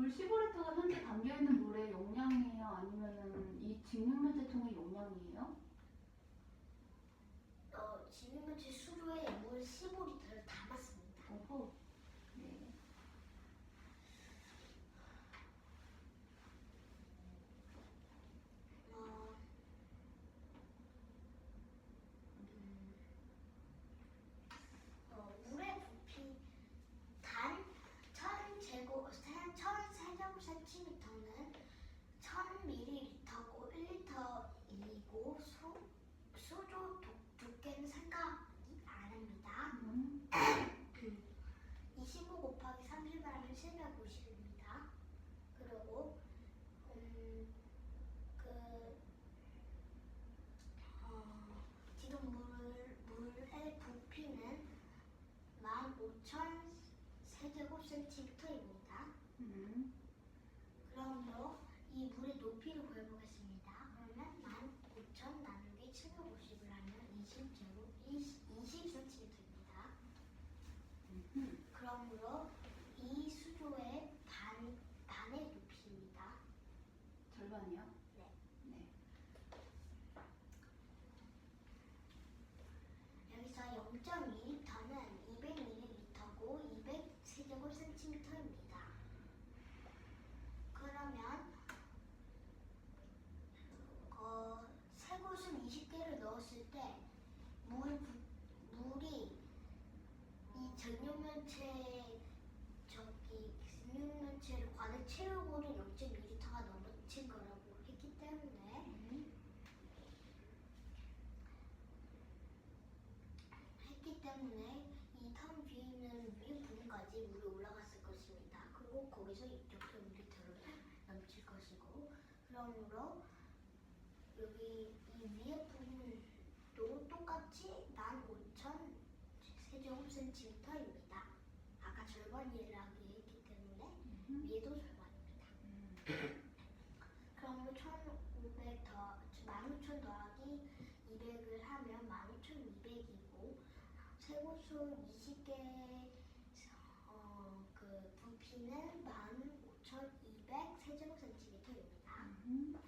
물 15리터가 현재 담겨있는 물의 용량이에요? 아니면은 이 직육면체통의 용량이에요? 직육면체 수조에 물 15리터를 담았습니다. 오호. 네. 물의 부피 단 1000세제곱센티미터는 1000ml고 1리터이고 수조 두께는 생각이 안 합니다. 25 곱하기 30을 하면 750입니다. 그리고 지금 물의 부피는 15,000세제곱센티미터입니다. 그러므로 이 물의 높이를 구해보겠습니다. 그러면 15,000 나누기 750을 하면 20cm입니다. 그러므로 이 수조의 반의 높이입니다. 절반이요? 네. 네. 여기서 0.2리터는 200ml고 200세제곱센티미터입니다. 그러면 새것을 20개를 넣었을 때 물이 이 직육면체를 가득 채우고는 0.2리터가 넘칠 거라고 했기 때문에 이 턴 뒤에 있는 위 부분까지 물이 올라갔을 것입니다. 그리고 거기서 0.2리터를 넘칠 것이고, 그러므로 여기 이 위에 부분도 똑같이 15,000세제곱센티미터입니다. 아까 절반이라고 했기 때문에 위에도 절반입니다. 그러므로 15,000 더하기 200을 하면 15,200이고 새곳수 20개 부피는 15,200세제곱센티미터입니다.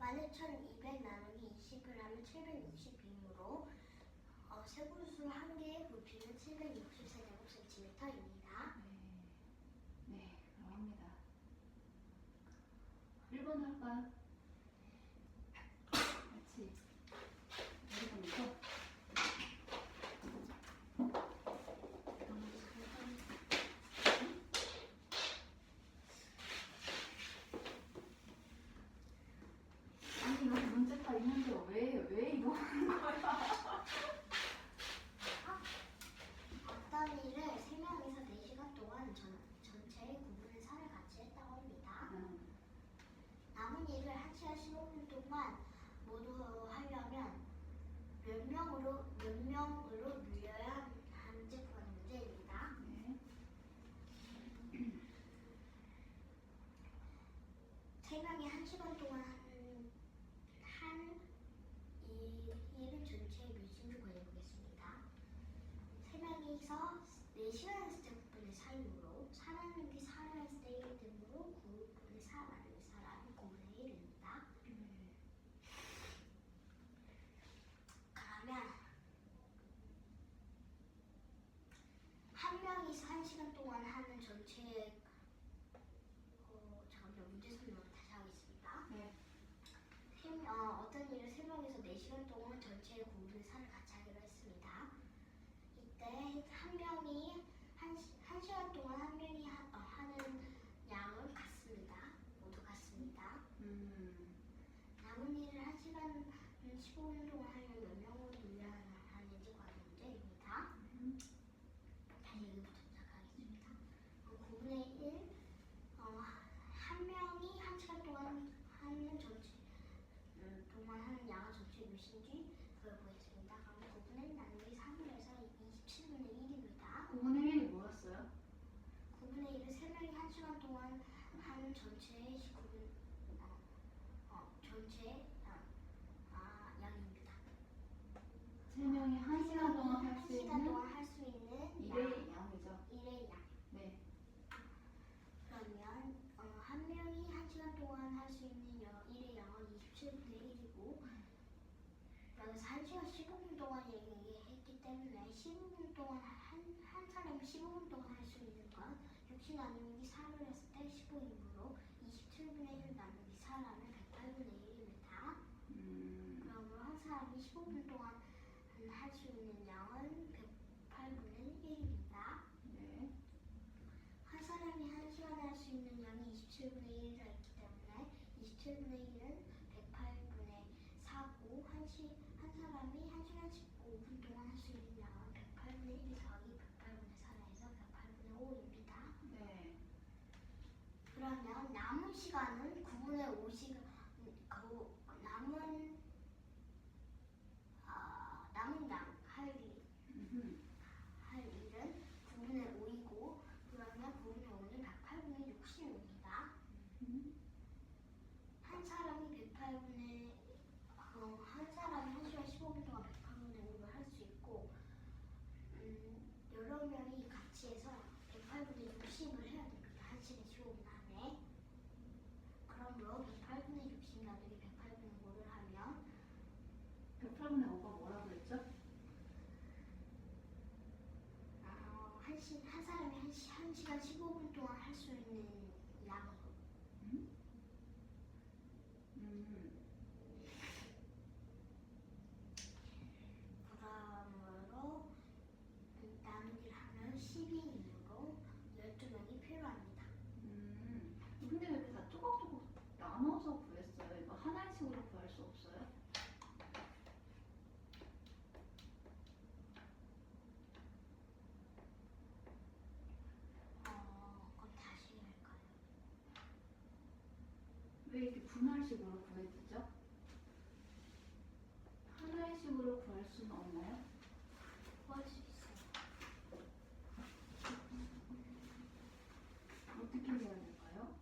11,200 나누기 20을 하면 760이므로 새곳수 한 개의 부피는 760세제곱센티미터입니다. 네, 그럼 합니다. 1번 할까요? 같이. 1번부터. 아니, 여기 문제 다 있는데 왜 이거 하는 거야? 어떤 일을 3명이서 4시간 동안 전체의 9분의 4를 같이 했다고 합니다. 남은 일을 1시간 15분 동안 모두 하려면 몇 명으로 늘려야 하는지 구하는 문제입니다. 네. 3명이 1시간 동안 한 일은 전체의 밀수를 구해보겠습니다. 3명이서 4시간 했을 때 9분의 4이므로 4나누기 4를 했을 때 1이 되므로 9분의 4 나누기 4라는 9분의 1입니다. 그러면 한 명이서 1시간 동안 하는 전체의 잠깐만 문제 설명을 다시 하겠습니다. 네. 어떤 일을 3명이서 4시간 동안 전체의 9분의 4를 같이 하기로 했습니다. 이때 한 명이 1시간 동안 한 명이 하는 양은 같습니다. 모두 같습니다. 남은 일을 1시간 15분 동안 하려면 몇 명으로 늘려야 하는지 구하는 문제입니다. 다시 여기부터 시작하겠습니다. 9분의 1, 한 명이 1시간 동안 하는 동안 하는 양은 전체 몇인지 그걸 보겠습니다. 그럼 9분의 1 나누기 3을 해서 27분의 1입니다. 9분의 1이 뭐였어요? 9분의 1은 3명이 1시간 동안 하는 전체의 19분, 전체 양입니다. 3명이 1시간 동안 동안 한 사람이 15분 동안 할 수 있는 건 60 나누기 4를 했을 때 15이므로 27분의 1 나누기 4라면 108분의 1입니다. 그러므로 한 사람이 15분 동안 할 수 있는 양은 108분의 1입니다. 네. 한 사람이 한 시간에 할 수 있는 양이 27분의 1이라 했기 때문에 27분의 1은 108분의 4고 한 사람이 1시간 15분 동안 할 수 있는 양은 108분의 1 더하기 108분의 4라 해서 108분의 5입니다. 네. 그러면 남은 시간은 9분의 5시간 남은 할 일은 9분의 5이고 그러면 9분의 5는 108분의 60입니다. 한 사람이 1시간 15분 동안 108분의 5를 할 수 있고 여러 명이 같이 해서 108분의 60을 해야 됩니다. 1시간 15분 안에. 그러므로 108분의 60 나누기 108분의 5를 하면 108분의 5가 뭐라고 했죠? 한 사람이 1시간 15분 동안 할 수 있는 양이요. 그러므로 나누기를 하면 12이므로 12명이 필요합니다. 근데 왜 이렇게 다 조각조각 나눠서 구했어요? 이거 하나씩으로 구할 수 없어요? 그럼 다시 할까요? 왜 이렇게 분할식으로 구해지죠? 하나의 식으로 구할 수는 없나요? 구할 수 있어요. 어떻게 해야 될까요?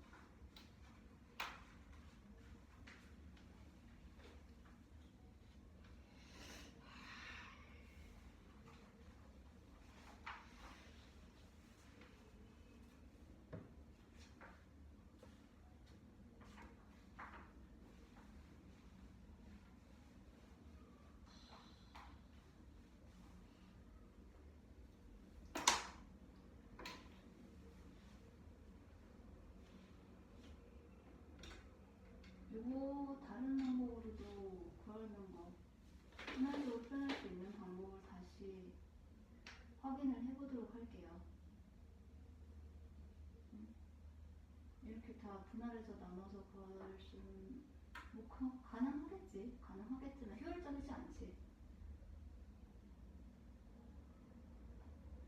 이거 다른 방법으로도 구하는 거 하나로 표현할 수 있는 방법을 다시 확인을 해보도록 할게요. 이렇게 다 분할해서 나눠서 구할 수는 뭐 가능하겠지. 가능하겠지만 효율적이지 않지.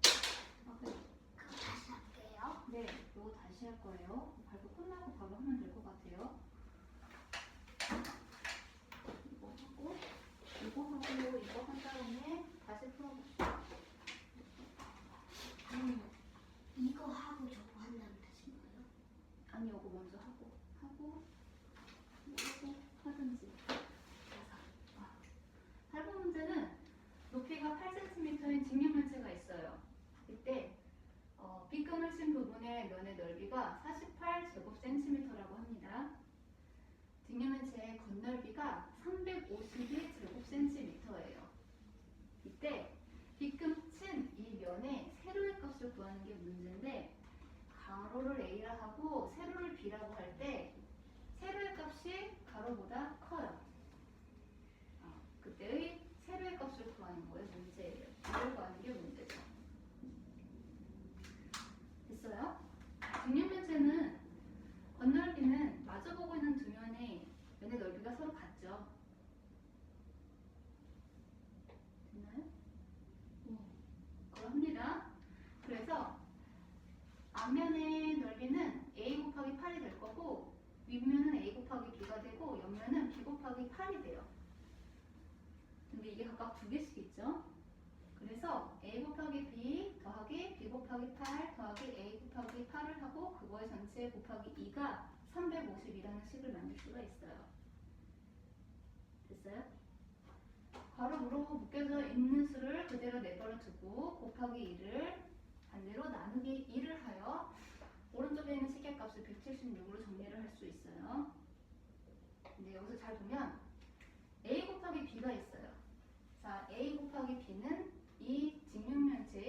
그거 다시 할게요. 네, 이거 다시 할 거예요. 발표 끝나고 바로 하면 될 것 같아요. 이거 하고 이거 한 다음에 다시 풀어봅시다. 이거 하고 저거 한 다음에 다시 거예요? 아니 이거 먼저 하고 이거 하든지. 8번 문제는 높이가 8cm인 직육면체가 있어요. 이때 B금을 친 부분의 면의 넓이가 48제곱cm라고 합니다. 직육면체의 겉넓이가 352제곱cm예요. 이때 B금 친 이 면의 세로의 값을 구하는 게 문제인데 가로를 A라 하고 세로를 B라고 할 때 세로의 값이 가로보다 커요. 그때의 세로의 값을 구하는 거예요. 문제예요. 이걸 구하는 게 문제죠. 됐어요? 직육면체는 겉넓이는 마주보고 있는 두 면의 넓이가 서로 같죠. 됐나요? 그럽니다. 그래서 앞면의 넓이는 A 곱하기 8이 될 거고 윗면은 A 곱하기 B가 되고 옆면은 B 곱하기 8이 돼요. 근데 이게 각각 두 개씩 있죠. 그래서 A 곱하기 B 더하기 B 곱하기 8 더하기 A 곱하기 8을 하고 그거의 전체 곱하기 2가 350이라는 식을 만들 수가 있어요. 됐어요? 괄호로 묶여져 있는 수를 그대로 내버려 두고 곱하기 2를 반대로 나누기 2를 하여 오른쪽에 있는 식의 값을 176으로 정리를 할 수 있어요. 근데 여기서 잘 보면 A 곱하기 B가 있어요. 자, A 곱하기 B는 이 직육면체의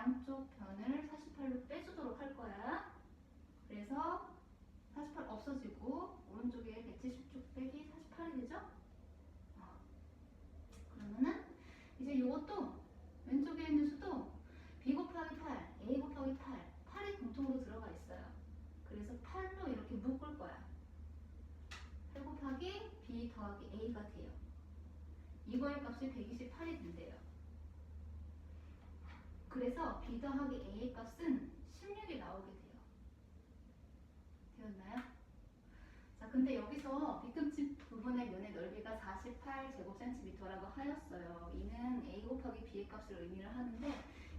양쪽 변을 48로 빼주도록 할 거야. 그래서 48 없어지고 오른쪽에 170쪽 빼기 48이 되죠? 그러면은 이제 이것도 왼쪽에 있는 수도 b 곱하기 8, a 곱하기 8, 8이 공통으로 들어가 있어요. 그래서 8로 이렇게 묶을 거야. 8 곱하기 b 더하기 a가 돼요. 이거의 값이 128이 된대요. 그래서 b 더하기 a의 값은 16이 나오게 돼요. 되었나요? 자, 근데 여기서 B급집 부분의 면의 넓이가 48제곱cm라고 하였어요. 이는 a 곱하기 b의 값을 의미를 하는데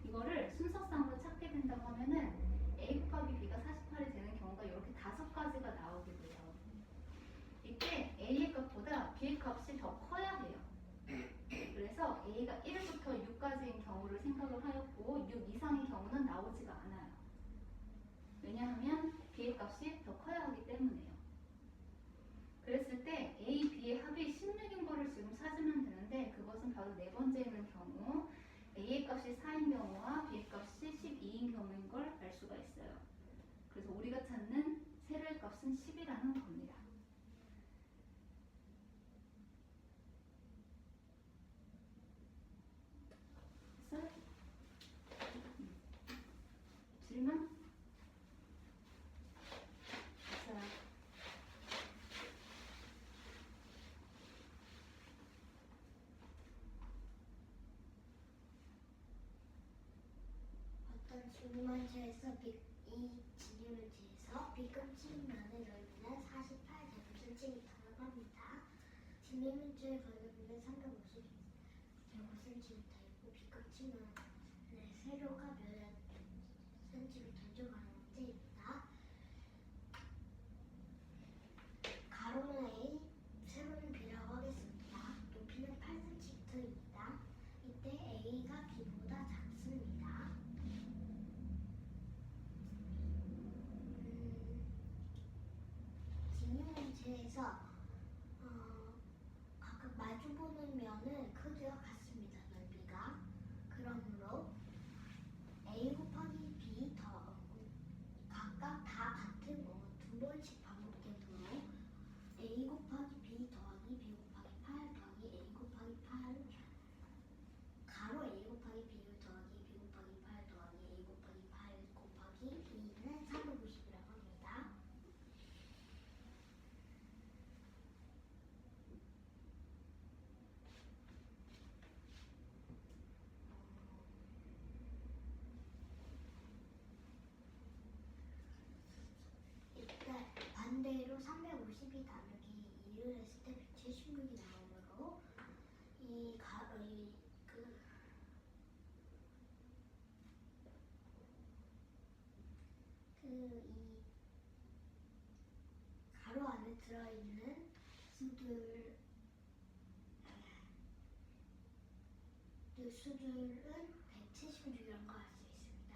이거를 순서상으로 찾게 된다고 하면은 a 곱하기 b가 48이 되는 경우가 이렇게 5가지가 나오게 돼요. 이때 a의 값보다 b의 값이 더 커야 해요. 그래서 a가 1부터 6까지인 경우를 생각을 하였고 6 이상의 경우는 나오지가 않아요. 왜냐하면 b의 값이 더 커야 하기 때문에요. 그랬을 때 A, B의 합이 16인 거를 지금 찾으면 되는데 그것은 바로 네 번째 있는 경우 A의 값이 4인 경우와 B의 값이 12인 경우인 걸 알 수가 있어요. 그래서 우리가 찾는 세로의 값은 10이라는 겁니다. 됐어요? 질문? 됐어요. 어떤 질문지에서 이 질문지에서 B급집 면의 넓이는 48제곱cm라고 합니다. 질문지의 넓이는 350제곱cm이고 B급집 면의 세로가 몇 cm인지 가는 문제입니다. 가로는 A, 세로는 B라고 하겠습니다. 높이는 8cm입니다. 이때 A가 B보다 작습니다. 질문지에서 각각 마주보는 면은 크기가 같습니다. 넓이가. 그러므로 A 곱하기 B 더 각각 다 같은 두 번씩 반복되므로 A 곱하기 B 더하기 B 곱하기 8 더하기 A 곱하기 8 가로 A 곱하기 B 더하기 B 곱하기 8 더하기 A 곱하기 8 곱하기 B는 350이라고 합니다. 이때 반대로 350이 나누기 2를 했을 때 176이 나오므로 이 가로 안에 들어있는 수들은 176이라는 걸 알 수 있습니다.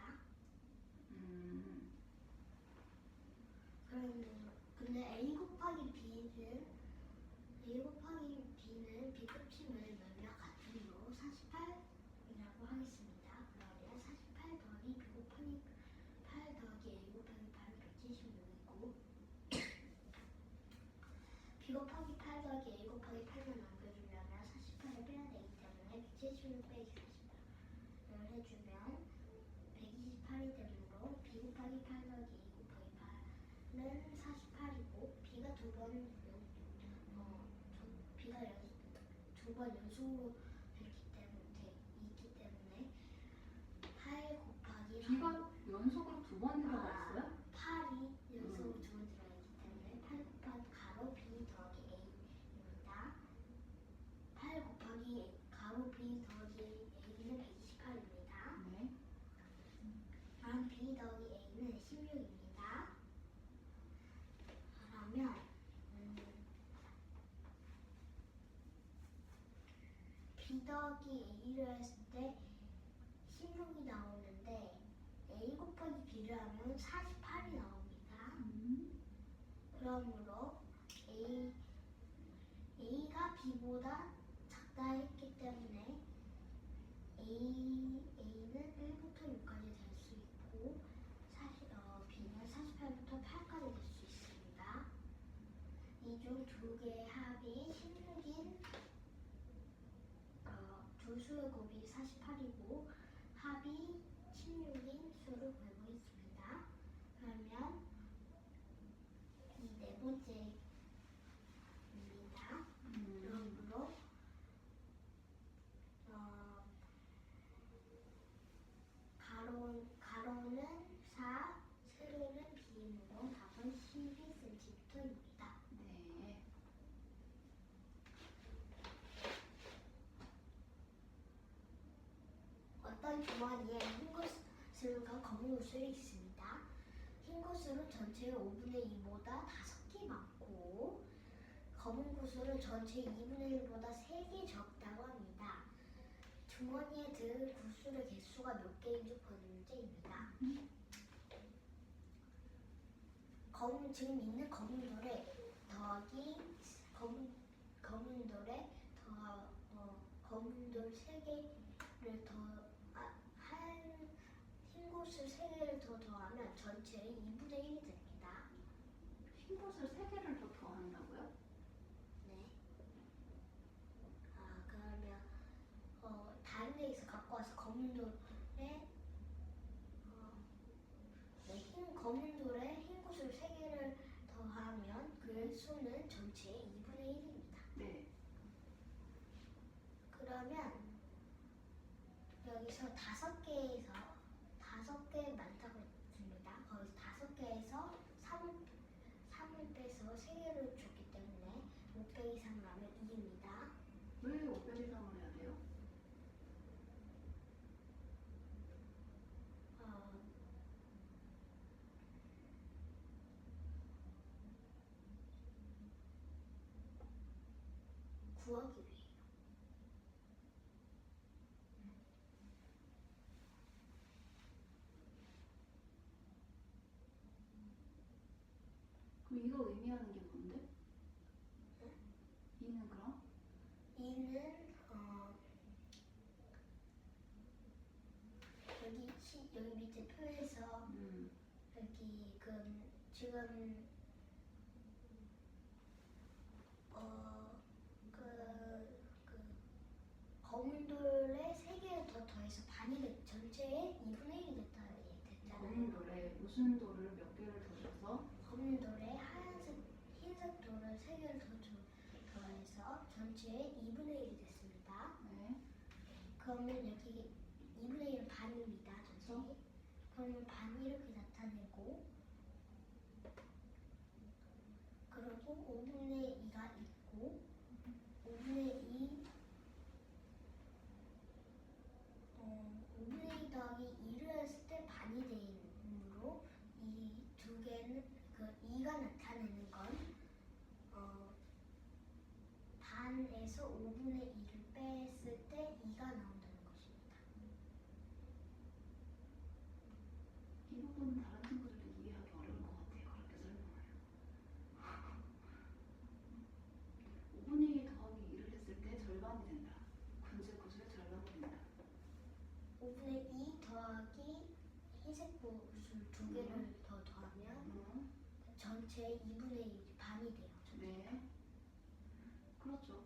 근데 A 곱하기 B는 B급심을 몇몇 같으므로 48이라고 하겠습니다. 그러면 48 더하기 B 곱하기 8 더하기 A 곱하기 8은 176이고 B 곱하기 8 더하기 A 곱하기 8만 남겨주려면 48을 빼야 되기 때문에 176 빼기 48을 해주면 128이 되므로 B 곱하기 8 더하기 A 곱하기 8은 48이고 B가 두 번 연속으로 있기 때문에 8 곱하기 B가 연속으로 두 번 들어가 있어요? 8이 연속으로 두 번 들어가 있기 때문에 8 곱하기 가로 B 더하기 A입니다. 8 곱하기 가로 B 더하기 A는 128입니다. 네. 다음 B 더하기 A는 16입니다. 그러면 B 더하기 A를 했을 때 16이 나오는데 A 곱하기 B를 하면 48이 나옵니다. 그러므로 A가 B보다 작다 했기 때문에 A A는 1부터 6까지 될 수 있고 B는 48부터 8까지 될 수 있습니다. 이 중 두 개의 합이 16인 두 수의 곱이 48이고 합이 16인 수를 구하고 있습니다. 그러면 이 네 번째입니다. 그러므로 가로는 4, 세로는 B이므로 답은 12cm입니다. 네. 어떤 주머니에 흰 구슬과 검은 구슬이 있습니다. 흰 구슬은 전체의 5분의 2보다 5개 많고 검은 구슬은 전체의 2분의 1보다 3개 적다고 합니다. 주머니에 든 구슬의 개수가 몇 개인지 보는 문제입니다. 지금 있는 검은 돌에 더하기 검은 돌에 검은 돌 3개를 흰 구슬 3개를 더 더하면 전체의 2분의 1이 됩니다. 흰 것을 3개를 더 더한다고요? 네. 그러면 다른 데에서 갖고 와서 검은 돌에 검은 돌에 흰 구슬 3개를 더하면 그 수는 전체의 2분의 1입니다. 네. 그러면 여기서 5개 많다고 했습니다. 거기서 5개에서 3을 빼서 3개를 줬기 때문에 500 이상을 하면 2입니다. 왜 500 이상을 해야 돼요? 구하기 위해. 그럼 이거 의미하는 게 뭔데? 네? 이는 그럼? 이는 여기 밑에 표에서 여기 지금 검은 돌에 3개를 더 더해서 전체의 2분의 1이 됐잖아요. 검은 돌에 무슨 돌을 몇 개를 더 줘서? 검은 돌에 흰색 돌을 3개를 더해서 전체의 2분의 1이 됐습니다. 네. 그러면 여기 2분의 1은 반입니다. 전체. 그러면 반이 이렇게 나타내고 그리고 5분의 2가 있고 5분의 2 더하기 2를 했을 때 반이 되므로 이 두 개는 2가 나타내는 건 반에서 5분의 2를 뺐을 때 2가 나온다는 것입니다. 이 부분은 다른 친구들도 이해하기 어려울 것 같아요. 그렇게 설명하면. 5분의 1 더하기 2를 했을 때 절반이 된다. 군제 구슬의 절반이 된다. 5분의 2 더하기 흰색 구슬 2개를 더 더하면 전체 2분의 1이 반이 돼요. 네. 그렇죠.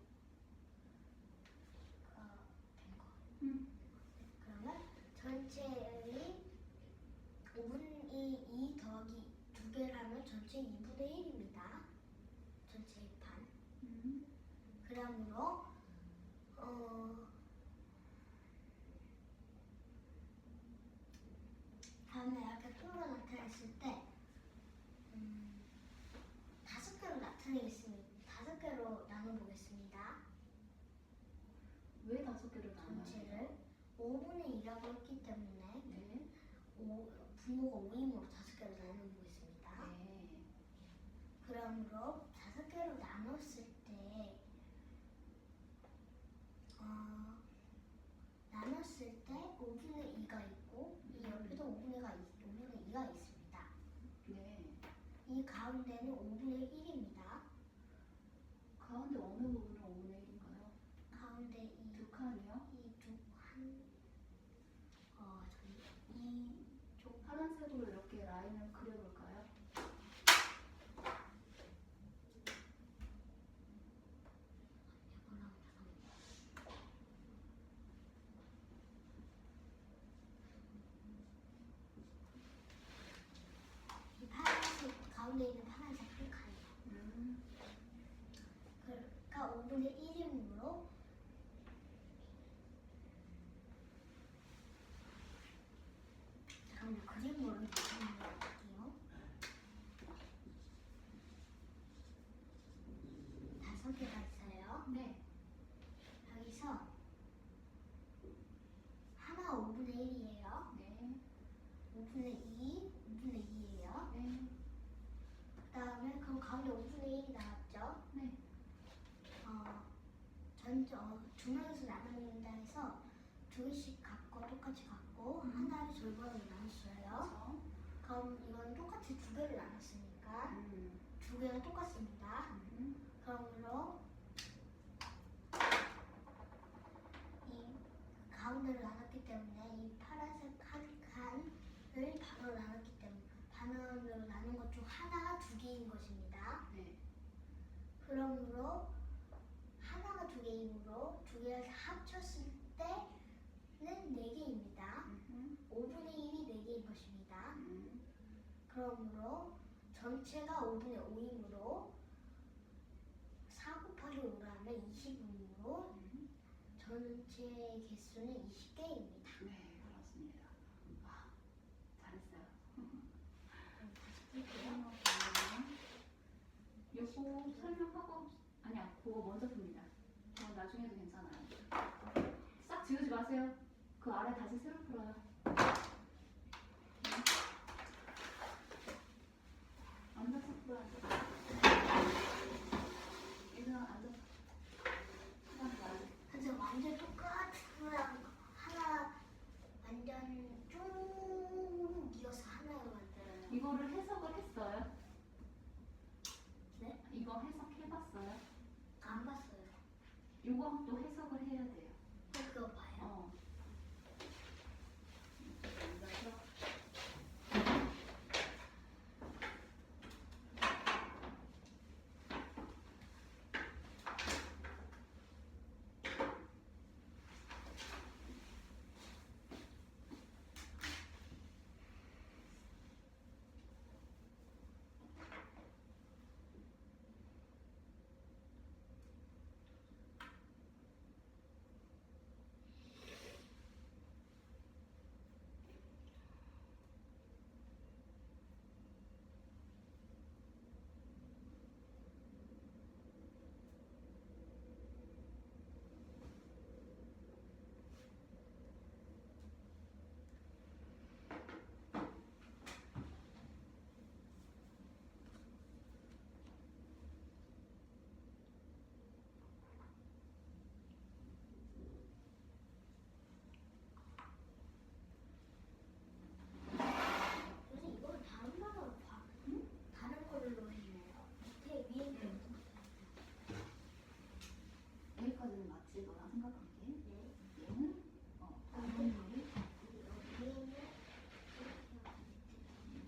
된 거. 음. 그러면 전체의 5분의 2 더하기 2개를 하면 전체 2분의 1입니다. 전체의 반. 그러므로 다음에 이렇게 표가 나타났을 때 5개로 나타내겠습니다. 5개로 나눠보겠습니다. 왜 5개를 나눠요? 전체를 5분의 2라고 했기 때문에 네. 분모가 5이므로 5개로 나눠보겠습니다. 네. 그러므로 5개로 나눴을 때 나눴을 때 5분의 2가 있고 이 옆에도 5분의 2가 있습니다. 네. 이 가운데는 5분의 1입니다. 가운데 어느 부분은 5분의 1인가요? 가운데 두 칸이요? 이 두 칸 라인을 그려볼까요? 이 파란색 가운데 있는 파란색 한 칸이요. 그러니까 5분의 1이므로 잠깐만 그림으로 볼게요. 5개가 있어요. 네. 여기서 하나 5분의 1이에요. 네. 5분의 2, 5분의 2예요. 네. 그 다음에 그럼 가운데 5분의 1이 나왔죠. 네. 두 명에서 나눈다 해서 두 개씩 갖고 똑같이 갖고 하나를 절반으로 나눴어요. 그렇죠. 그럼 이건 똑같이 두 개를 나눴으니까 두 개가 똑같습니다. 그러므로 이 가운데를 나눴기 때문에 이 파란색 한 칸을 반으로 나눴기 때문에 반으로 나눈 것 중 하나가 두 개인 것입니다. 네. 그러므로 하나가 두 개이므로 두 개를 다 합쳤을 때는 네 개입니다. 5분의 1이 네 개인 것입니다. 그러므로 전체가 5분의 5이므로 4 곱하기 5를 하면 20이므로 전체 개수는 20개입니다. 네, 그렇습니다. 와, 잘했어요. 요거 설명하고 아니야, 그거 먼저 봅니다. 나중에도 괜찮아요. 싹 지우지 마세요. 그 아래 다시 새로 풀어요. 앉아서 풀어야죠. 얘들아, 앉아서. 시간 봐야지. 그래서 완전 똑같은 거랑 하나 완전 쭉 이어서 하나로 만들어요. 이거를 해석을 했어요? 네? 이거 해석해봤어요? 안 봤어요. 요거 또 해석을 해야 돼요. 그거 봐요. 앉아서. 그래서 이거를 다른 방으로 봐. 다른 걸로 해요. 밑에 위에 있는 여기까지는 맞지? 너랑 생각한 게. 네. 얘는 당연히 위에 있는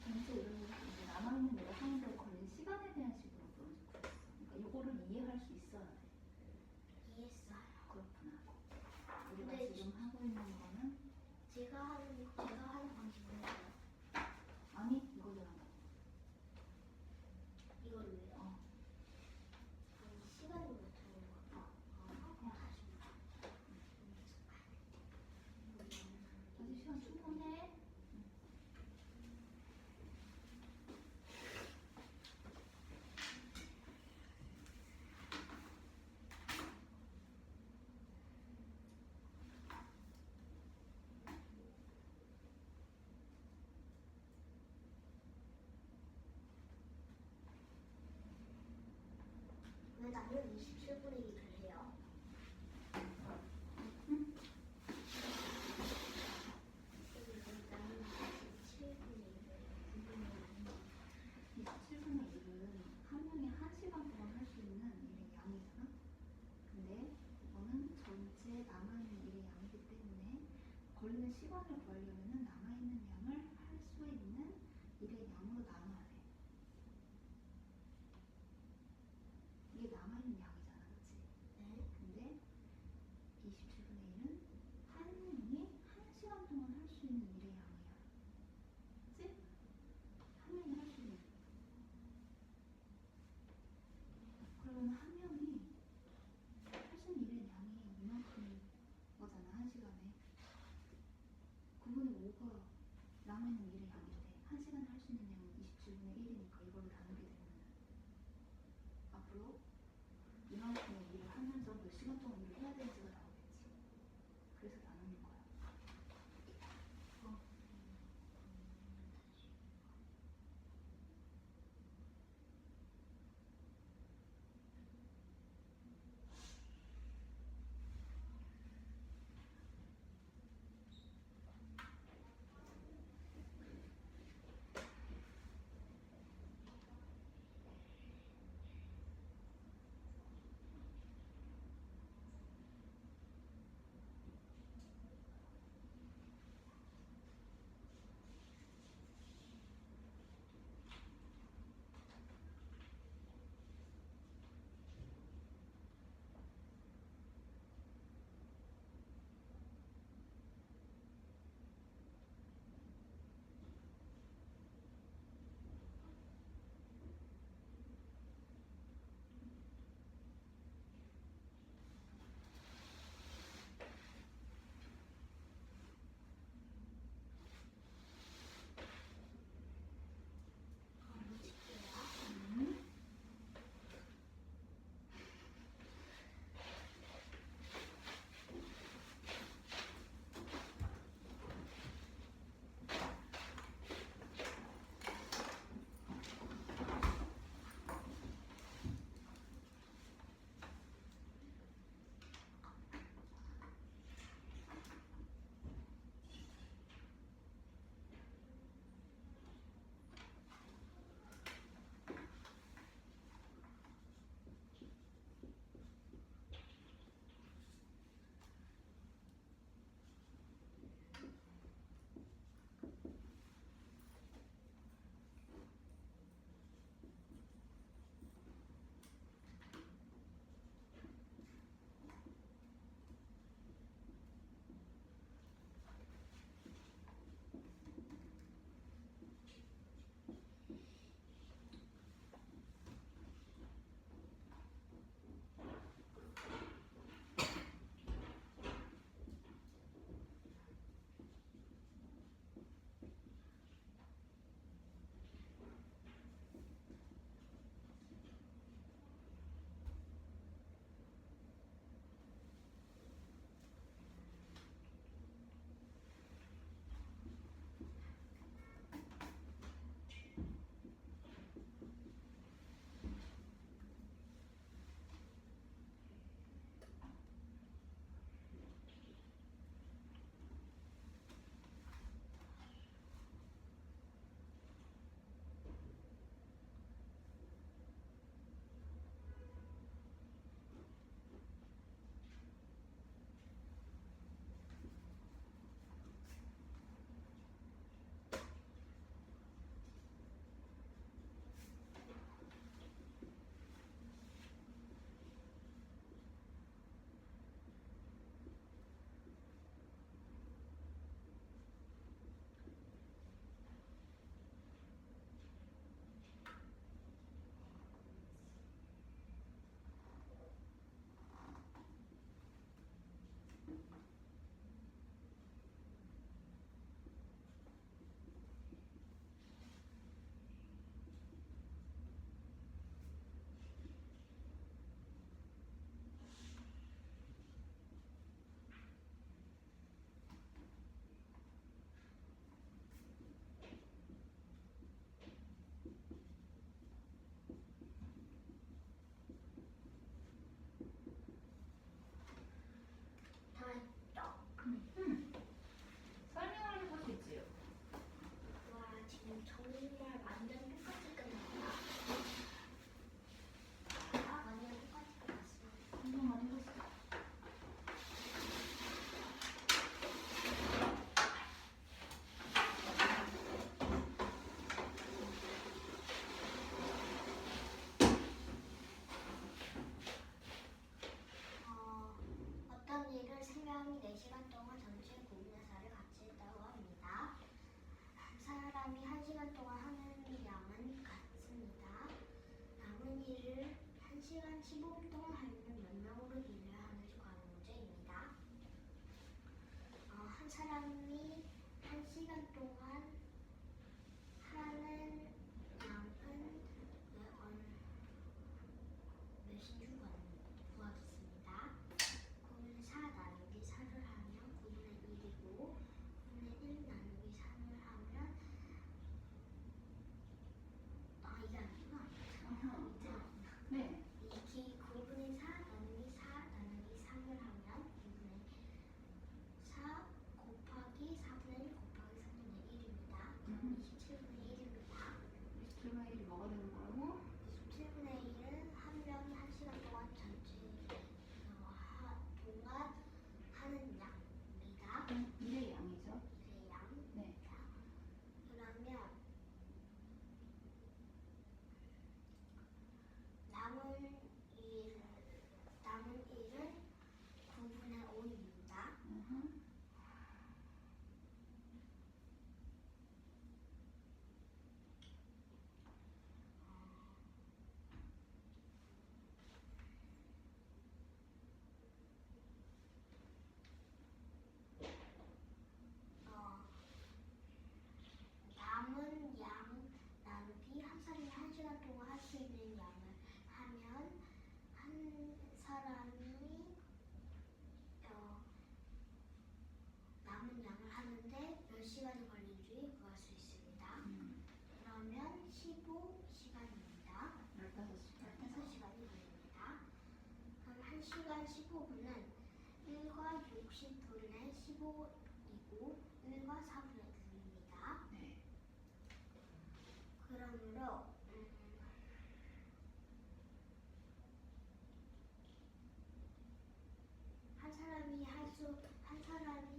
전체 이런 이제 남아있는 내가 하는데 걸린 시간에 대한 식으로 그런 식으로 했어. 그러니까 요거를 이해할 수 있어야 돼. 이해했어요. 그렇구나. 우리가 근데 지금 하고 있는 거는 제가 하는 방식은 아니 이거잖아. 이걸로요. 시간으로 두는 거. 다시 아직 시간 충분해. 왜 나는 27분의 1을 해요? 나는 27분의 1을 27분의 1은 한 명이 1시간 동안 할 수 있는 일의 양이잖아. 근데 이거는 전체 남아있는 일의 양이기 때문에 걸리는 시간을 구하려면 남아있는 양을 할 수 있는 일의 양으로 나눠야 돼. 이게 남아있는 양이잖아, 그치? 네. 근데 27분의 1은 한 명이 1시간 동안 할 수 있는 일의 양이야. 그치? 한 명이 할 수 있는. 그러면 한 명이 할 수 있는 일의 양이 이만큼인 거잖아, 1시간에. 9분의 5가 남아있는 일의 양인데 1시간에 할 수 있는 양은 27분의 1시간 15분 동안 하려면 몇 명으로 빌려야 하는지 관한 문제입니다. 한 사람이 1시간 동안 하는 양은 몇인 줄 구하겠습니다. 9분의 4 나누기 4를 하면 9분의 1이고 9분의 1 나누기 3을 하면 이게 아니구나. 네. 이 9분의 4 나누기 4 나누기 3을 하면 9분의 4 곱하기 4분의 1 곱하기 3분의 1입니다. 그럼 27분의 1입니다. 27분의 1이 뭐가 되는 거라고? 27분의 1은 한 명이 1시간 동안 전체 동안 하는 양입니다. 1의 양이죠. 1의 양. 네. 그러면 남은 1은 9분의 5입니다. 남은 양 나누기 한 사람이 1시간 동안 할 수 있는 양을 하면 한 사람이 남은 양을 하는데 몇 시간이 걸린지 구할 수 있습니다. 그러면 15시간입니다. 15시간. 15시간이 걸립니다. 그럼 1시간 15분은 1과 60분의 15이고 1과 4분의 2입니다. 네. 그러므로 한 사람이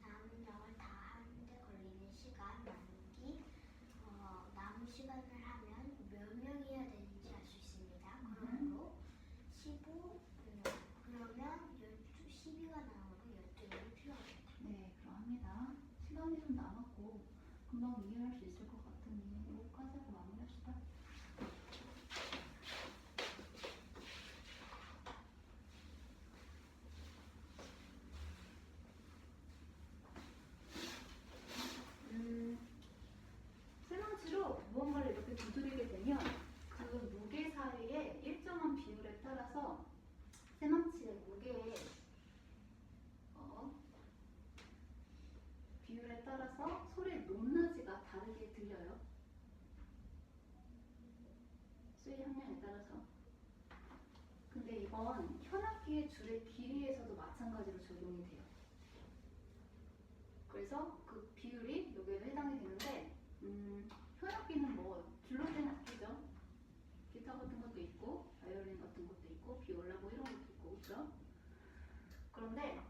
남은 양을 다 하는데 걸리는 시간 나누기 남은 시간을 하면 몇 명이 해야 되는지 알 수 있습니다. 그러므로 15 그러면 12가 나오고 12명이 필요합니다. 네, 그러합니다. 시간이 좀 남았고 금방 이해할 수 있을 것 같으니 여기까지 하고 마무리합시다. 쇠망치로 무언가를 이렇게 두드리게 되면 그 무게 사이에 일정한 비율에 따라서 쇠망치의 무게에 비율에 따라서 소리의 높낮이가 다르게 들려요. 수의 함량에 따라서. 근데 이건 현악기의 줄의 길이에서도 마찬가지로 적용이 돼요. 그래서 그 비율이 여기에도 해당이 되는데 현악기는 뭐 줄로 된 악기죠. 기타 같은 것도 있고 바이올린 같은 것도 있고 비올라 뭐 이런 것도 있고 그렇죠. 그런데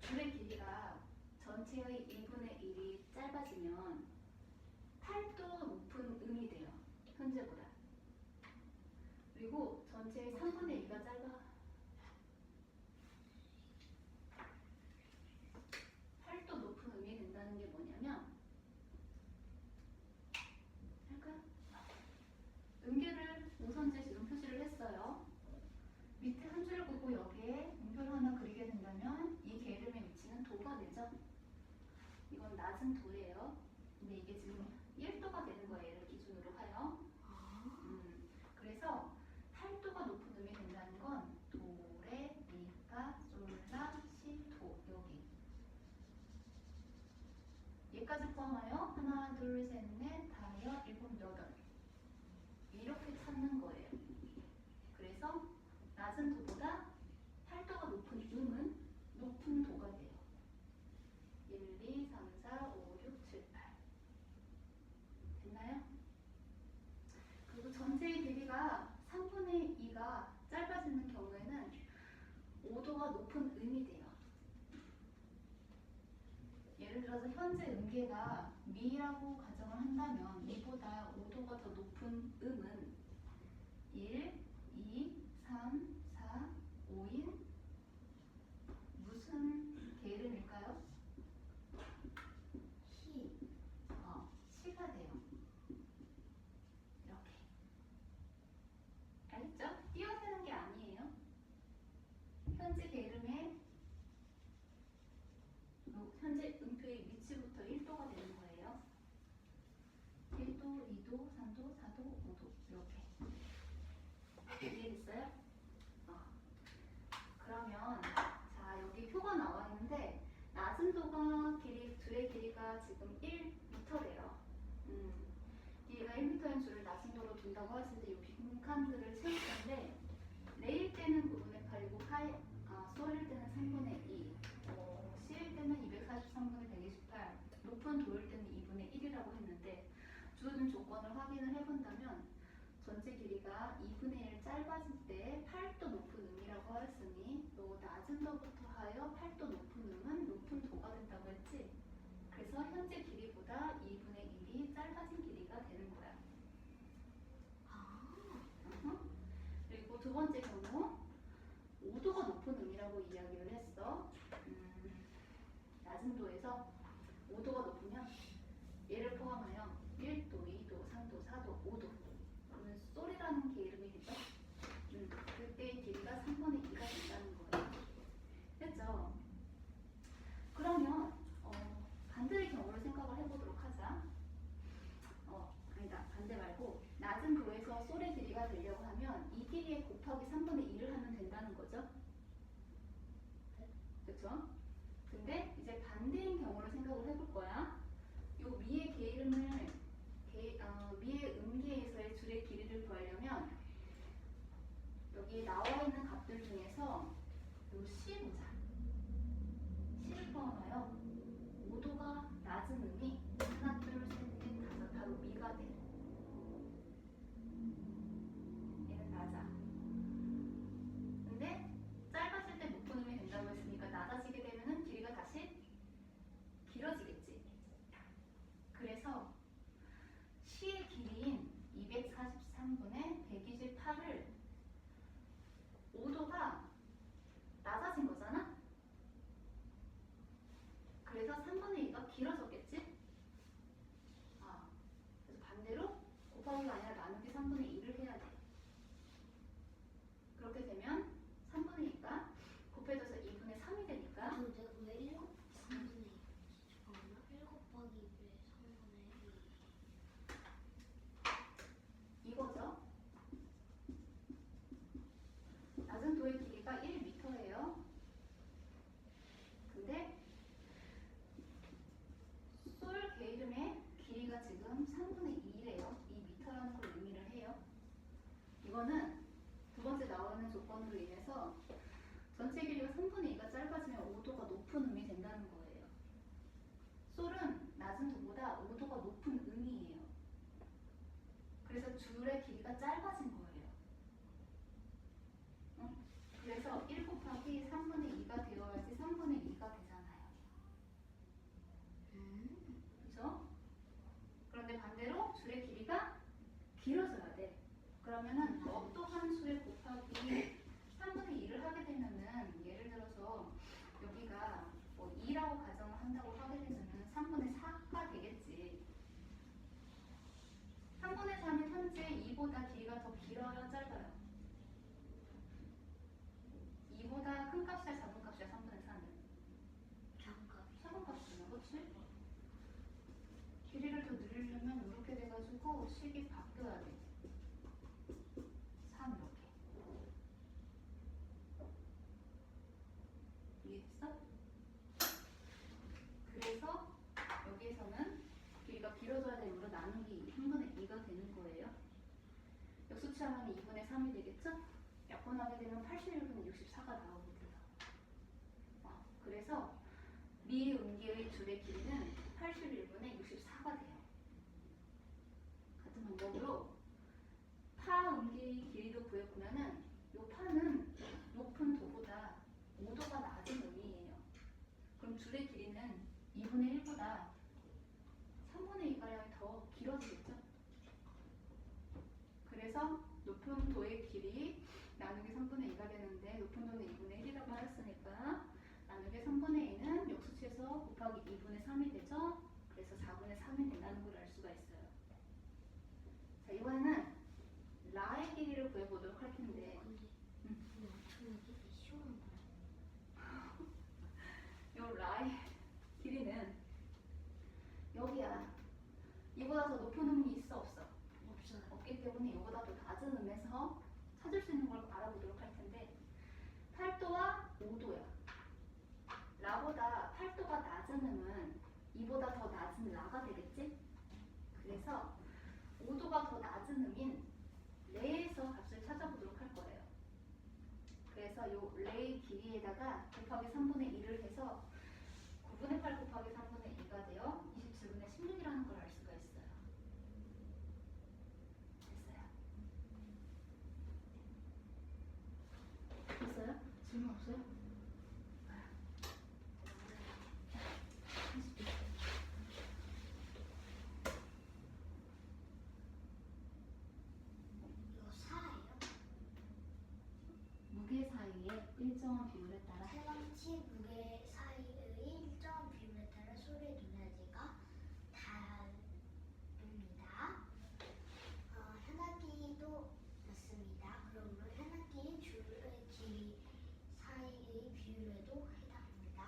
줄의 길이가 전체의 1분의 1이 짧아지면 8도 높은 음이 돼요. 현재보다. 그리고 전체의 3분의 2가 짧아 8도 높은 음이 된다는 게 뭐냐면 할까요? 음계를 우선제 지금 표시를 했어요. 밑에 한 줄을 긋고 여기에 음표를 하나 그리게 된다면 이 게름의 위치는 도가 되죠. 이건 낮은 도예요. 근데 이게 지금 1도가 되는 거예요. 얘를 기준으로 하여. 그래서 8도가 높은 음이 된다는 건 도, 레, 미, 파, 솔, 라, 시, 도 여기. 얘까지 포함하여 하나, 둘, 셋, 넷, 다섯, 일곱, 여덟 이렇게 찾는 거예요. 그래서 낮은 도보다 8도가 높은 음은 높은 도가 돼요. 1, 2, 3, 4, 5, 6, 7, 8 됐나요? 그리고 전체의 길이가 3분의 2가 짧아지는 경우에는 5도가 높은 음이 돼요. 예를 들어서 현재 음계가 미라고 가정을 한다면 미보다 5도가 더 높은 음은 1, 2, 3, 4, 5인 무슨 게름일까요? 시가 돼요. 이렇게. 알겠죠? 띄어쓰는 게 아니에요. 줄의 길이가 지금 1m래요. 길이가 1m인 줄을 나침도로 둔다고 했을 때 이 빈칸들을 채울 건데 레일 때는 9분의 8이고 쏠일 때는 3분의 2, C일 때는 243분의 128, 높은 도일 때는 2분의 1이라고 했는데 주어진 조건을 확인을 해본다면 전체 길이가 2분의 1 짧아질 때 8도 높은 음이라고 하였으니 또 낮은 도부터 하여 8도 높은 음은 높은 도가 된다고 했지. 그래서 현재 길이보다 2분의 1이 짧아진 길이가 되는 거야. 그리고 두 번째 경우 5도가 높은 음이라고 이야기를 했어. 낮은 도에서 5도가 높으면 얘를 포함하여 1도, 2도, 3도, 4도, 5도 그러면 솔이라는 게 이름이 되죠. 그때의 길이가 3분의 2가 된다는 거예요. 됐죠? 그러면 반대의 경우를 생각을 해보도록 하자. 아니다. 반대 말고 낮은 도에서 솔의 길이가 되려고 하면 이 길이에 곱하기 3분의 2를 하면 된다는 거죠. 그쵸? 근데 이제 반대인 경우를 생각을 해볼 거야. 요 미의 게이름을 미의 음계에서의 줄의 길이를 구하려면 여기 나와 있는 값들 중에서 요 C 보자. C를 포함하여 5도가 낮은 음이 하나, 둘, 셋, 넷, 다섯 바로 미가 돼. 얘는 낮아. 근데 짧아질 때 높은 음이 된다고 했으니까 낮아지게 되면은 길이가 다시 길어지겠지. 그래서 C의 길이인 243분의 128을 5도가 낮아진 거잖아? 그래서 3분의 2가 길어졌겠지? 그래서 반대로 곱하기가 아니라 나누기 3분의 2를 해야 돼. 그렇게 되면 3분의 2가 곱해져서 2분의 3이 되니까 근데 왜 1 3분의 2? 잠깐만요. 1 곱하기 2에 3분의 2. 이거죠. 낮은 도의 길이가 1m예요. 근데 솔 게이름의 길이가 지금 3분의 2래요. 2m라는 걸 의미를 해요. 이거는 두 번째 나오는 조건으로 인해서 전체 길이가 3분의 2가 짧아지면 5도가 높은 음이 된다는 거예요. 솔은 낮은 도보다 5도가 높은 음이에요. 그래서 줄의 길이가 짧아진 거예요. 그래서 1 곱하기 3분의 2가 되어야지 3분의 2가 되잖아요. 그죠? 그런데 반대로 줄의 길이가 길어져야 돼. 그러면은 어떠한 수의 곱하기 3분의 2를 하게 되면은 예를 들어서 여기가 뭐 2라고 가정을 한다고 하게 되면은 3분의 4가 되겠지. 3분의 4는 현재 2보다 길이가 더 길어요, 짧아요? 2보다 큰 값이야, 작은 값이야, 3분의 4는? 작은 값이야, 그렇지? 길이를 더 늘리려면 이렇게 돼가지고 식이 바뀌어야 돼. 3 이렇게. 이해됐어? 그래서 여기에서는 길이가 길어져야 되므로 나누기 3분의 2가 되는 거예요. 역수치하면 2분의 3이 되겠죠? 약분하게 되면 81분의 64가 나오게 돼요. 그래서 미음계의 줄의 길이는 81분의 64가 돼요. 같은 방법으로 파 음계의 길이도 구해보면은 이 파는 높은 도보다 5도가 낮은 음이에요. 그럼 줄의 길이는 2분의 1보다 3분의 2가량이 더 길어지겠죠? 그래서 높은 도의 길이 나누기 3분의 2가 되는데 높은 도는 2분의 1이라고 하였으니까 나누기 3분의 2는 역수치에서 곱하기 2분의 3이 되죠? 그래서 4분의 3이 된다는 걸 알 수가 있어요. 자, 이번에는 라의 길이를 구해보도록 할 텐데 근데 엄청나게 시원한 거야. 이 라의 길이는 여기야. 이보다 더 높은 음이 있어, 없어? 없어요. 없기 때문에 이보다 더 낮은 음에서 찾을 수 있는 걸 알아보도록 할 텐데 8도와 5도야. 라보다 8도가 낮은 음은 이보다 더 낮은 라가 되겠지? 그래서 5도가 더 낮은 음인 레에서 값을 찾아보도록 할 거예요. 그래서 요 레의 길이에다가 곱하기 3분의 2를 해서 9분의 8 곱하기 3분의 2가 되어 27분의 16이라는 걸 알 수가 있어요. 됐어요? 됐어요? 질문 없어요? 이거 사예요. 무게 사이에 일정한 비율에 따라 세방치 무게 사이의 일정한 비율에 따라 소리의 높낮이가 다릅니다. 현악기도 맞습니다. 그러므로 현악기의 줄의 길이 사이의 비율에도 해당합니다.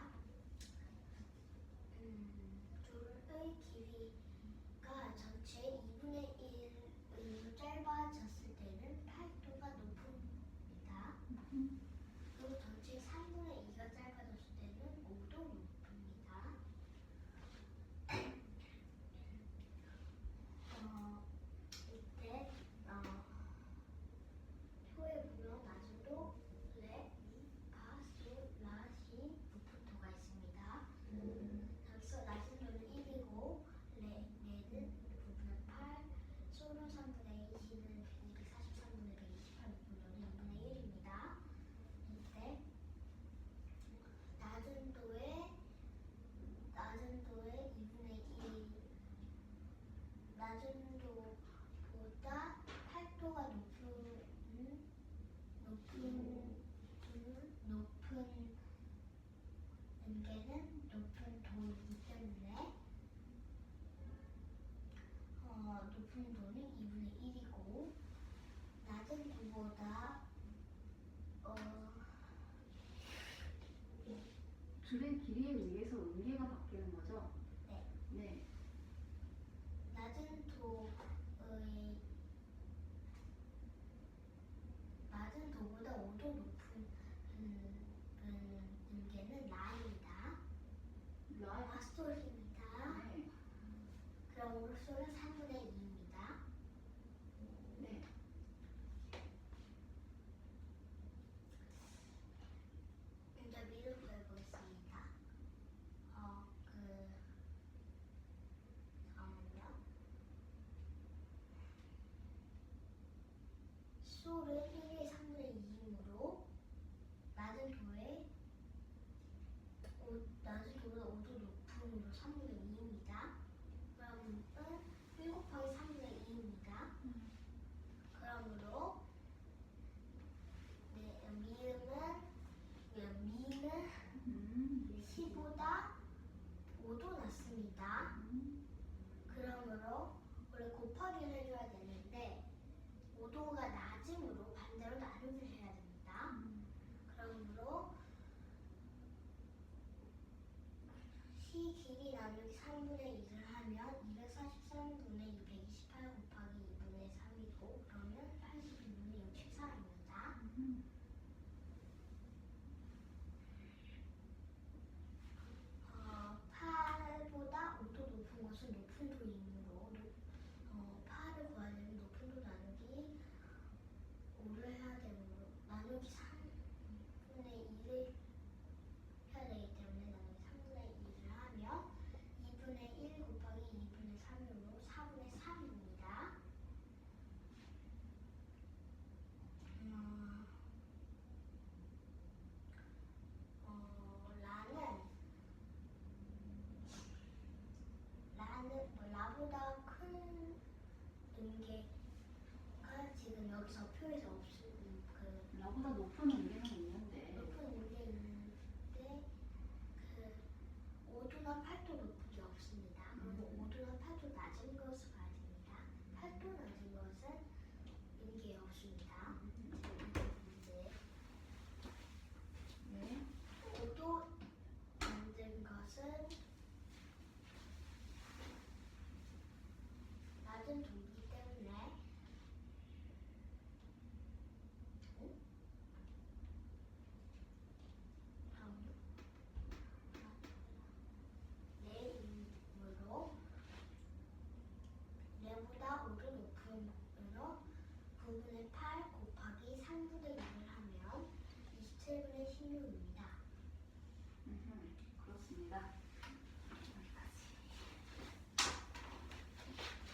줄의 길이가 전체 2분의 1로 짧아졌을 때는 8도가 높습니다. 그리고 전체 3분의 2가 짧아졌을 때는 5도 높습니다. 이때 표에 보면 낮은 도, 레, 미, 파, 솔, 라, 시, 높은 도가 있습니다. 여기서 낮은 도는 1이고 레는 9분의 8, 솔은 3분의 2, 시는 243분의 128, 높은 도는 2분의 1입니다. 이때 낮은 도의 2분의 1, 낮은 도보다 8도가 높은 음계는 높은 도이기 때문에 높은 도는 2분의 1이고 낮은 도보다 줄의 길이에 의해서 음계가 바뀌는 거죠? 네. 네. 낮은 도보다 5도 높은 음계는 라입니다. 라의 핫솔입니다. 네. 그럼 솔은 3분의 2입니다. 네. 이제 미를 구해보겠습니다. 잠깐만요. 솔은 1의 3분의 2이므로 낮은 도보다 5도 높음으로 3분의 2입니다. 그러면 1 곱하기 3분의 2입니다. 그러므로 미는 10보다 5도 낮습니다. 그러므로 원래 곱하기를 해줘야 되는데 5도가 낮음으로 반대로 나누기를 해야 됩니다. 그러므로 시 길이 나누기 3분의 2를 하면 243분의 228 곱하기 2분의 3이고 그러면 82분의 64입니다. 파보다 5도 높은 것은 높은 도이므로 파를 구하려면 높은 도 나누기 5를 해야 되므로 나누기 3분의 2를 해야 되기 때문에 나누기 3분의 2를 하면 2분의 1 곱하기 2분의 3으로 4분의 3입니다. 라보다 큰 음계가 지금 여기서 표에서 없는 라보다 높은